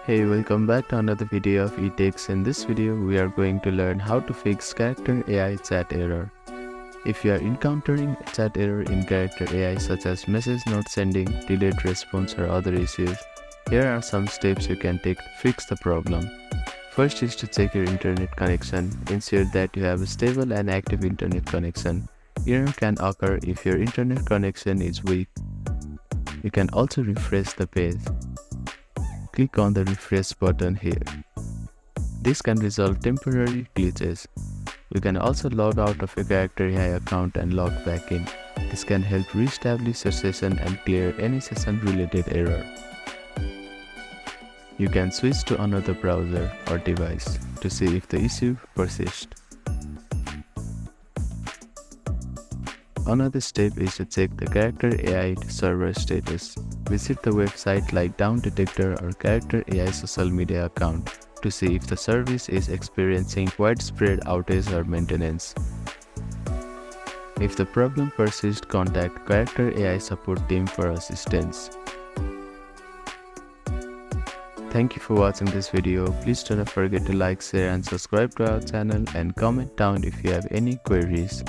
Hey, welcome back to another video of eTechs. In this video, we are going to learn how to fix character AI chat error. If you are encountering a chat error in character AI such as message not sending, delayed response or other issues, here are some steps you can take to fix the problem. First is to check your internet connection. Ensure that you have a stable and active internet connection. Error can occur if your internet connection is weak. You can also refresh the page. Click on the refresh button here. This can resolve temporary glitches. You can also log out of your character AI account and log back in. This can help re-establish your session and clear any session related error. You can switch to another browser or device to see if the issue persists. Another step is to check the character AI server status. Visit the website like Down Detector or Character AI social media account to see if the service is experiencing widespread outage or maintenance. If the problem persists, contact Character AI support team for assistance. Thank you for watching this video. Please do not forget to like, share and subscribe to our channel and comment down if you have any queries.